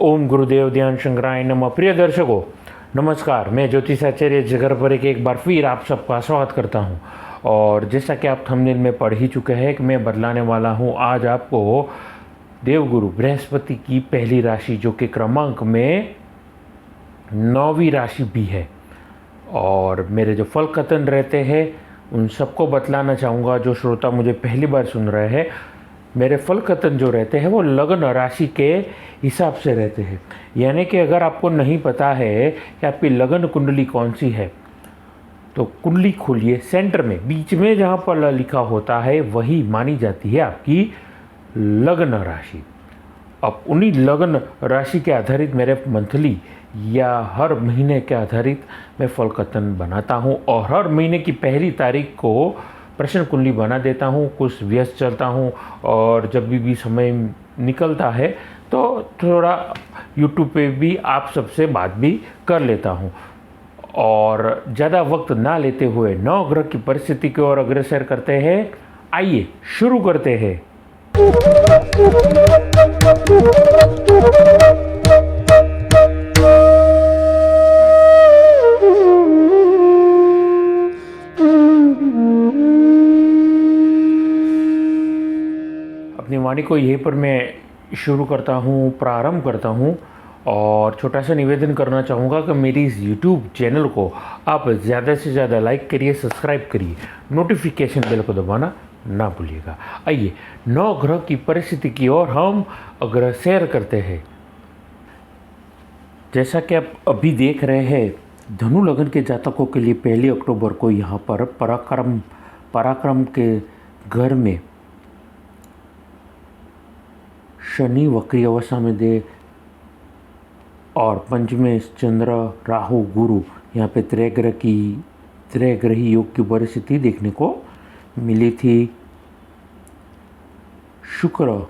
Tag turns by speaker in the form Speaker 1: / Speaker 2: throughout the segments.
Speaker 1: ओम गुरुदेव ध्यान शंकराय नमः। प्रिय दर्शकों नमस्कार, मैं ज्योतिषाचार्य जगर पर एक बार फिर आप सबका स्वागत करता हूं। और जैसा कि आप थंबनेल में पढ़ ही चुके हैं कि मैं बतलाने वाला हूं आज आपको देवगुरु बृहस्पति की पहली राशि जो कि क्रमांक में 9वीं राशि भी है। और मेरे जो फल कथन रहते हैं उन सबको बतलाना चाहूँगा। जो श्रोता मुझे पहली बार सुन रहे हैं, मेरे फल कथन जो रहते हैं वो लग्न राशि के हिसाब से रहते हैं। यानी कि अगर आपको नहीं पता है कि आपकी लग्न कुंडली कौन सी है तो कुंडली खोलिए, सेंटर में बीच में जहाँ पर लिखा होता है वही मानी जाती है आपकी लग्न राशि। अब उन्हीं लग्न राशि के आधारित मेरे मंथली या हर महीने के आधारित मैं फल कथन बनाता हूँ और हर महीने की पहली तारीख को प्रश्न कुंडली बना देता हूँ। कुछ व्यस्त चलता हूँ और जब भी समय निकलता है तो थोड़ा YouTube पे भी आप सबसे बात भी कर लेता हूँ। और ज़्यादा वक्त ना लेते हुए नवग्रह की परिस्थिति की ओर अग्रसर करते हैं। आइए शुरू करते हैं। अपनी वाणी को यहीं पर मैं शुरू करता हूँ, प्रारंभ करता हूँ। और छोटा सा निवेदन करना चाहूँगा कि मेरी इस YouTube चैनल को आप ज़्यादा से ज़्यादा लाइक करिए, सब्सक्राइब करिए, नोटिफिकेशन बेल को दबाना ना भूलिएगा। आइए नवग्रह की परिस्थिति की ओर हम अग्रसर करते हैं। जैसा कि आप अभी देख रहे हैं, धनु लग्न के जातकों के लिए 1 अक्टूबर को यहाँ पर पराक्रम के घर में शनि वक्री अवस्था में दे और पंचमेश चंद्र राहु गुरु यहाँ पे त्रैग्रही योग की परिस्थिति देखने को मिली थी। शुक्र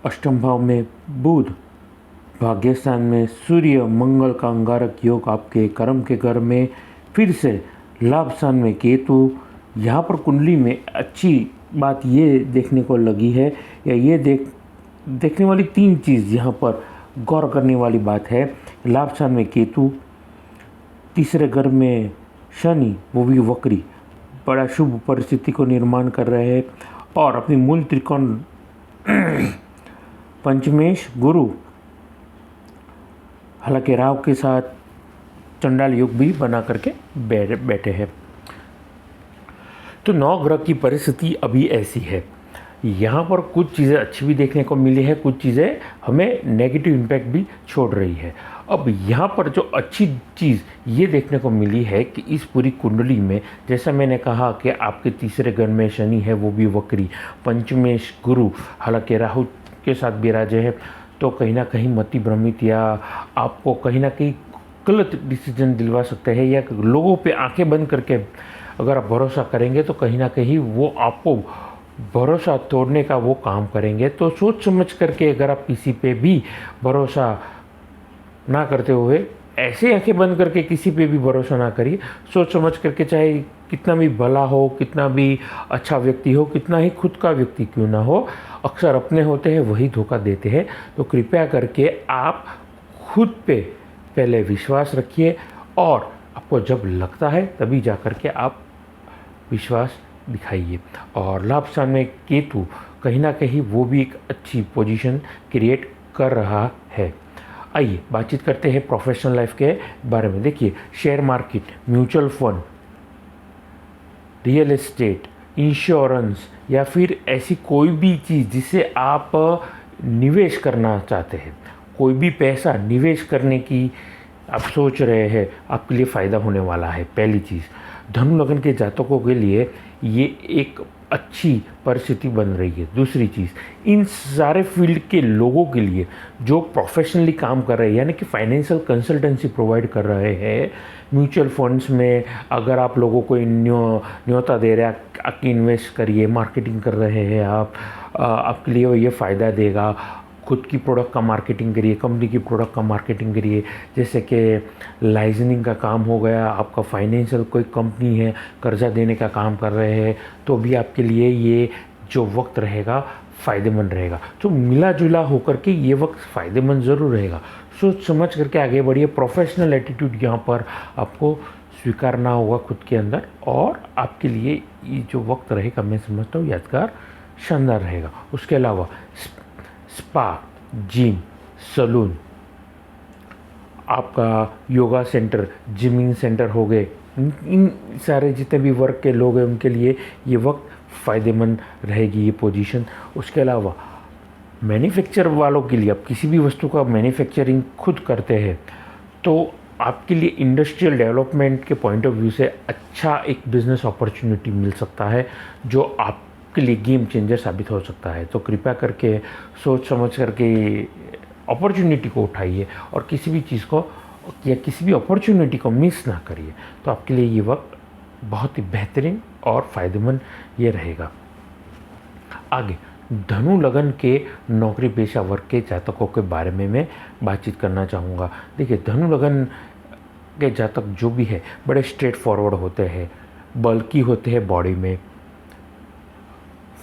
Speaker 1: अष्टम भाव में, बुध भाग्यस्थान में, सूर्य मंगल का अंगारक योग आपके कर्म के घर में, फिर से लाभ स्थान में केतु। यहाँ पर कुंडली में अच्छी बात ये देखने को लगी है या ये देखने वाली 3 चीज़ यहाँ पर गौर करने वाली बात है। लाभ स्थान में केतु, तीसरे घर में शनि वो भी वक्री, बड़ा शुभ परिस्थिति को निर्माण कर रहे हैं। और अपनी मूल त्रिकोण पंचमेश गुरु हालांकि राहु के साथ चंडाल योग भी बना करके बैठे हैं। तो नवग्रह की परिस्थिति अभी ऐसी है। यहाँ पर कुछ चीज़ें अच्छी भी देखने को मिली है, कुछ चीज़ें हमें नेगेटिव इम्पैक्ट भी छोड़ रही है। अब यहाँ पर जो अच्छी चीज़ ये देखने को मिली है कि इस पूरी कुंडली में, जैसा मैंने कहा कि आपके तीसरे घर में शनि है वो भी वक्री, पंचमेश गुरु हालांकि राहु के साथ विराजे है, तो कहीं ना कहीं मति भ्रमित या आपको कहीं ना कहीं गलत डिसीजन दिलवा सकते हैं। या लोगों पे आंखें बंद करके अगर आप भरोसा करेंगे तो कहीं ना कहीं वो आपको भरोसा तोड़ने का वो काम करेंगे। तो सोच समझ करके अगर आप किसी पे भी भरोसा ना करते हुए ऐसे आंखें बंद करके किसी पे भी भरोसा ना करिए। सोच समझ करके, चाहे कितना भी भला हो, कितना भी अच्छा व्यक्ति हो, कितना ही खुद का व्यक्ति क्यों ना हो, अक्सर अपने होते हैं वही धोखा देते हैं। तो कृपया करके आप खुद पे पहले विश्वास रखिए और आपको जब लगता है तभी जा कर के आप विश्वास दिखाइए। और लाभ स्थान में केतु कहीं ना कहीं वो भी एक अच्छी पोजीशन क्रिएट कर रहा है। आइए बातचीत करते हैं प्रोफेशनल लाइफ के बारे में। देखिए, share market, mutual fund, real estate, insurance या फिर ऐसी कोई भी चीज़ जिसे आप निवेश करना चाहते हैं, कोई भी पैसा निवेश करने की आप सोच रहे हैं, आपके लिए फ़ायदा होने वाला है। पहली चीज़, धनु लग्न के जातकों के लिए ये एक अच्छी परिस्थिति बन रही है। दूसरी चीज़, इन सारे फील्ड के लोगों के लिए जो प्रोफेशनली काम कर रहे हैं, यानी कि फाइनेंशियल कंसल्टेंसी प्रोवाइड कर रहे हैं, म्यूचुअल फंड्स में अगर आप लोगों को न्योता दे रहे हैं कि इन्वेस्ट करिए, मार्केटिंग कर रहे हैं आप, आपके लिए ये फ़ायदा देगा। खुद की प्रोडक्ट का मार्केटिंग करिए, कंपनी की प्रोडक्ट का मार्केटिंग करिए, जैसे कि लाइसेंसिंग का काम हो गया, आपका फाइनेंशियल कोई कंपनी है कर्जा देने का काम कर रहे हैं, तो भी आपके लिए ये जो वक्त रहेगा फ़ायदेमंद रहेगा। तो मिला जुला होकर के ये वक्त फ़ायदेमंद ज़रूर रहेगा। सोच समझ करके आगे बढ़िए। प्रोफेशनल एटीट्यूड यहाँ पर आपको स्वीकारना होगा खुद के अंदर, और आपके लिए ये जो वक्त रहेगा मैं समझता हूँ यादगार, शानदार रहेगा। उसके अलावा स्पा, जिम, सलून, आपका योगा सेंटर, जिमिंग सेंटर हो गए, इन सारे जितने भी वर्क के लोग हैं उनके लिए ये वक्त फ़ायदेमंद रहेगी ये पोजीशन। उसके अलावा मैन्युफैक्चर वालों के लिए, आप किसी भी वस्तु का मैन्युफैक्चरिंग खुद करते हैं तो आपके लिए इंडस्ट्रियल डेवलपमेंट के पॉइंट ऑफ व्यू से अच्छा एक बिज़नेस अपॉर्चुनिटी मिल सकता है जो आपके लिए गेम चेंजर साबित हो सकता है। तो कृपया करके सोच समझ करके अपॉर्चुनिटी को उठाइए और किसी भी चीज़ को या किसी भी अपॉर्चुनिटी को मिस ना करिए। तो आपके लिए ये वक्त बहुत ही बेहतरीन और फ़ायदेमंद ये रहेगा। आगे धनु लगन के नौकरी पेशा वर्ग के जातकों के बारे में मैं बातचीत करना चाहूँगा। देखिए, धनु लगन के जातक जो भी है बड़े स्ट्रेट फॉरवर्ड होते हैं, बल्कि होते हैं बॉडी में,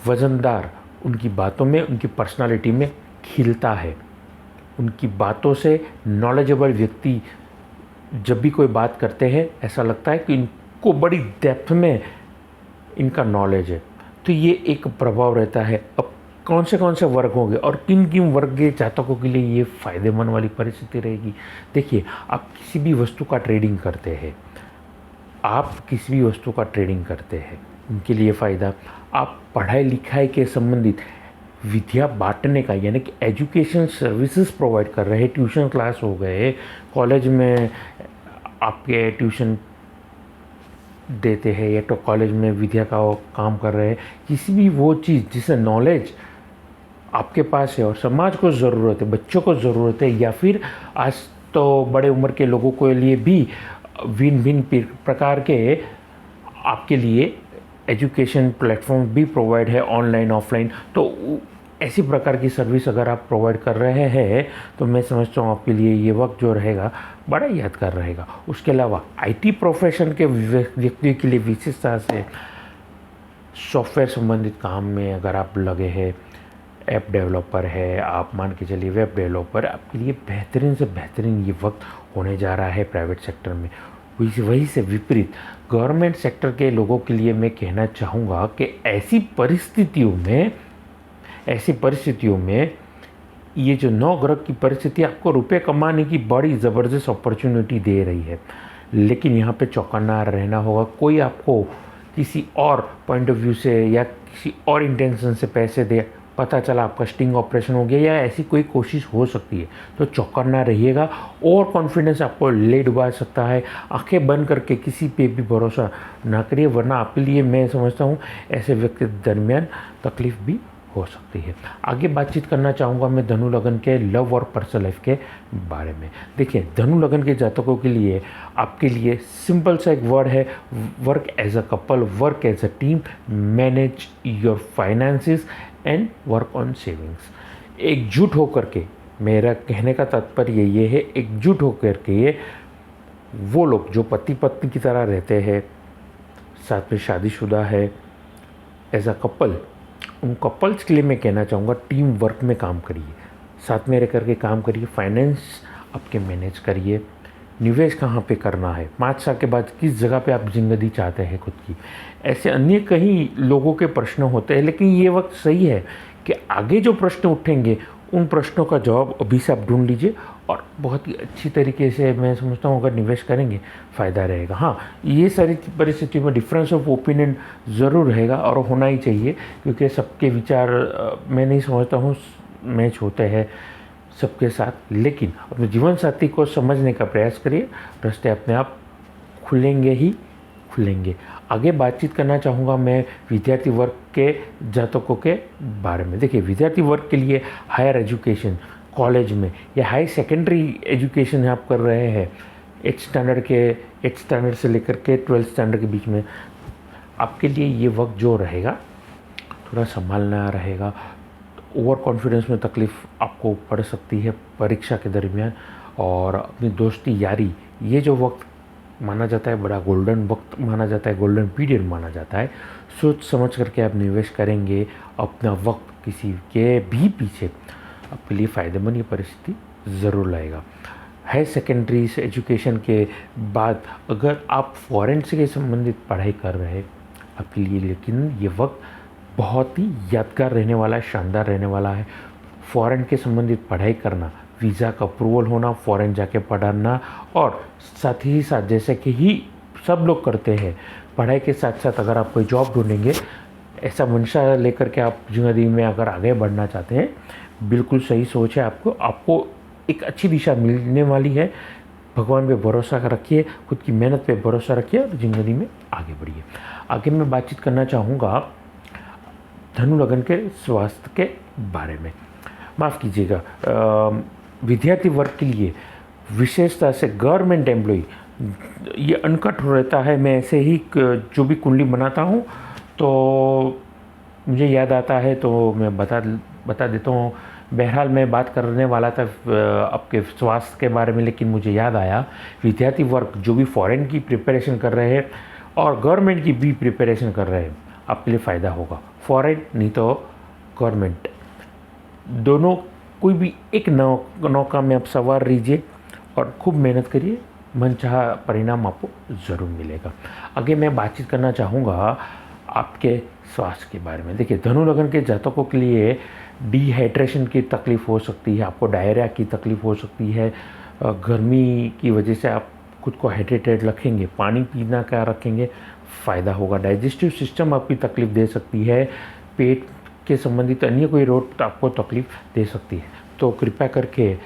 Speaker 1: वज़नदार, उनकी बातों में, उनकी पर्सनालिटी में खिलता है। उनकी बातों से नॉलेजेबल व्यक्ति जब भी कोई बात करते हैं ऐसा लगता है कि इनको बड़ी डेप्थ में इनका नॉलेज है। तो ये एक प्रभाव रहता है। अब कौन से वर्ग होंगे और किन किन वर्ग के जातकों के लिए ये फ़ायदेमंद वाली परिस्थिति रहेगी। देखिए, आप किसी भी वस्तु का ट्रेडिंग करते हैं, उनके लिए फ़ायदा। आप पढ़ाई लिखाई के संबंधित विद्या बांटने का, यानी कि एजुकेशन सर्विसेज प्रोवाइड कर रहे हैं, ट्यूशन क्लास हो गए, कॉलेज में आपके ट्यूशन देते हैं या तो कॉलेज में विद्या का काम कर रहे हैं, किसी भी वो चीज़ जिससे नॉलेज आपके पास है और समाज को ज़रूरत है, बच्चों को ज़रूरत है, या फिर आज तो बड़े उम्र के लोगों के लिए भी भिन्न भिन्न प्रकार के आपके लिए एजुकेशन प्लेटफॉर्म भी प्रोवाइड है, ऑनलाइन ऑफलाइन। तो ऐसी प्रकार की सर्विस अगर आप प्रोवाइड कर रहे हैं तो मैं समझता हूँ आपके लिए ये वक्त जो रहेगा बड़ा यादगार रहेगा। उसके अलावा आईटी प्रोफेशन के व्यक्तियों के लिए विशेषता से सॉफ्टवेयर संबंधित काम में अगर आप लगे हैं, ऐप डेवलपर है, आप मान के चलिए वेब डेवलपर, आपके लिए बेहतरीन से बेहतरीन ये वक्त होने जा रहा है प्राइवेट सेक्टर में। वही से विपरीत गवर्नमेंट सेक्टर के लोगों के लिए मैं कहना चाहूँगा कि ऐसी परिस्थितियों में ये जो 9 ग्रह की परिस्थिति आपको रुपए कमाने की बड़ी ज़बरदस्त अपॉर्चुनिटी दे रही है, लेकिन यहाँ पे चौकन्ना रहना होगा। कोई आपको किसी और पॉइंट ऑफ व्यू से या किसी और इंटेंशन से पैसे दे, पता चला आपका स्टिंग ऑपरेशन हो गया या ऐसी कोई कोशिश हो सकती है, तो चौकन्ना रहिएगा। और कॉन्फिडेंस आपको ले डुबा सकता है। आंखें बंद करके किसी पे भी भरोसा ना करिए, वरना आपके लिए मैं समझता हूँ ऐसे व्यक्ति दरमियान तकलीफ भी हो सकती है। आगे बातचीत करना चाहूँगा मैं धनु लगन के लव और पर्सनल लाइफ के बारे में। देखिए, धनु लगन के जातकों के लिए आपके लिए सिंपल सा एक वर्ड है, work as a couple, work as a team, manage your finances and work on savings. एकजुट होकर के, मेरा कहने का तात्पर्य ये है, एकजुट होकर के ये वो लोग जो पति पत्नी की तरह रहते हैं, साथ में शादीशुदा है, एज अ कपल, उन कपल्स के लिए मैं कहना चाहूँगा टीम वर्क में काम करिए, साथ में रह करके काम करिए, फाइनेंस आपके मैनेज करिए, निवेश कहाँ पे करना है, 5 साल के बाद किस जगह पे आप जिंदगी चाहते हैं खुद की। ऐसे अन्य कई लोगों के प्रश्न होते हैं, लेकिन ये वक्त सही है कि आगे जो प्रश्न उठेंगे उन प्रश्नों का जवाब अभी से आप ढूंढ लीजिए और बहुत ही अच्छी तरीके से मैं समझता हूँ अगर निवेश करेंगे फ़ायदा रहेगा। हाँ, ये सारी परिस्थितियों में डिफरेंस ऑफ ओपिनियन ज़रूर रहेगा और होना ही चाहिए, क्योंकि सबके विचार मैं नहीं समझता हूँ मैच होते हैं सबके साथ। लेकिन अपने जीवन साथी को समझने का प्रयास करिए, रास्ते अपने आप खुलेंगे। आगे बातचीत करना चाहूँगा मैं विद्यार्थी वर्ग के जातकों के बारे में। देखिए, विद्यार्थी वर्ग के लिए हायर एजुकेशन कॉलेज में या हाई सेकेंडरी एजुकेशन आप कर रहे हैं, 8th स्टैंडर्ड से लेकर के 12th स्टैंडर्ड के बीच में, आपके लिए ये वक्त जो रहेगा थोड़ा संभालना रहेगा। ओवर कॉन्फिडेंस में तकलीफ़ आपको पड़ सकती है परीक्षा के दरमियान, और अपनी दोस्ती यारी, ये जो वक्त माना जाता है, बड़ा गोल्डन वक्त माना जाता है, गोल्डन पीरियड माना जाता है। सोच समझ करके आप निवेश करेंगे अपना वक्त किसी के भी पीछे, आपके लिए फ़ायदेमंद ये परिस्थिति ज़रूर लाएगा। हाई सेकेंडरी से एजुकेशन के बाद अगर आप फॉरेन से संबंधित पढ़ाई कर रहे हैं आपके लिए, लेकिन ये वक्त बहुत ही यादगार रहने वाला है, शानदार रहने वाला है। फ़ॉरेन के संबंधित पढ़ाई करना, वीज़ा का अप्रूवल होना, फ़ॉरेन जाके पढ़ना, और साथ ही साथ जैसे कि ही सब लोग करते हैं, पढ़ाई के साथ साथ अगर आप कोई जॉब ढूंढेंगे, ऐसा मंशा लेकर के आप ज़िंदगी में अगर आगे बढ़ना चाहते हैं, बिल्कुल सही सोच है आपको एक अच्छी दिशा मिलने वाली है। भगवान पे भरोसा रखिए, खुद की मेहनत पे भरोसा रखिए और ज़िंदगी में आगे बढ़िए। आगे मैं बातचीत करना चाहूँगा धनु लगन के स्वास्थ्य के बारे में। माफ़ कीजिएगा, विद्यार्थी वर्ग के लिए विशेषता से गवर्नमेंट एम्प्लॉई ये अनकट रहता है। मैं ऐसे ही जो भी कुंडली बनाता हूँ तो मुझे याद आता है तो मैं बता देता हूँ। बहरहाल मैं बात करने वाला था आपके स्वास्थ्य के बारे में, लेकिन मुझे याद आया विद्यार्थी वर्ग जो भी फॉरेन की प्रिपरेशन कर रहे हैं और गवर्नमेंट की भी प्रिपरेशन कर रहे हैं, आपके लिए फ़ायदा होगा। फॉरेन नहीं तो गवर्नमेंट, दोनों कोई भी एक नौका में आप सवार रहिए और खूब मेहनत करिए, मनचाहा परिणाम आपको ज़रूर मिलेगा। आगे मैं बातचीत करना चाहूँगा आपके स्वास्थ्य के बारे में। देखिए, धनु लगन के जातकों के लिए डिहाइड्रेशन की तकलीफ़ हो सकती है, आपको डायरिया की तकलीफ़ हो सकती है, गर्मी की वजह से आप खुद को हाइड्रेटेड रखेंगे, पानी पीना क्या रखेंगे, फ़ायदा होगा। डाइजेस्टिव सिस्टम आपकी तकलीफ़ दे सकती है, पेट के संबंधित अन्य कोई रोग आपको तकलीफ़ दे सकती है। तो कृपया करके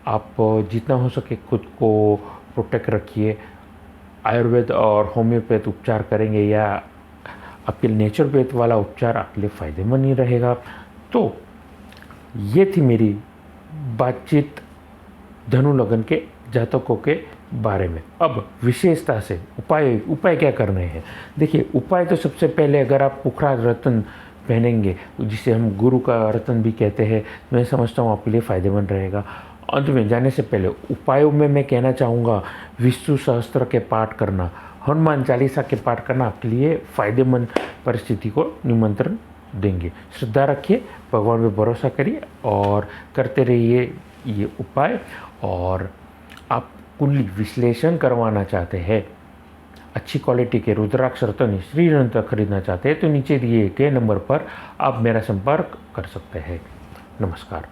Speaker 1: आप जितना हो सके खुद को प्रोटेक्ट रखिए। आयुर्वेद और होम्योपैथ उपचार करेंगे या आपके नेचुरोपैथ वाला उपचार आपके लिए फ़ायदेमंद नहीं रहेगा। तो ये थी मेरी बातचीत धनु लगन के जातकों के बारे में। अब विशेषता से उपाय क्या करने हैं। देखिए, उपाय तो सबसे पहले अगर आप पुखराज रत्न पहनेंगे, जिसे हम गुरु का रत्न भी कहते हैं, मैं समझता हूँ आपके लिए फ़ायदेमंद रहेगा। अंत में जाने से पहले उपायों में मैं कहना चाहूँगा विष्णु सहस्त्र के पाठ करना, हनुमान चालीसा के पाठ करना आपके लिए फ़ायदेमंद परिस्थिति को निमंत्रण देंगे। श्रद्धा रखिए, भगवान पे भरोसा करिए और करते रहिए ये उपाय। और आप कुंडली विश्लेषण करवाना चाहते हैं, अच्छी क्वालिटी के रुद्राक्ष रत्न श्रीरंत्र खरीदना चाहते हैं, तो नीचे दिए गए नंबर पर आप मेरा संपर्क कर सकते हैं। नमस्कार।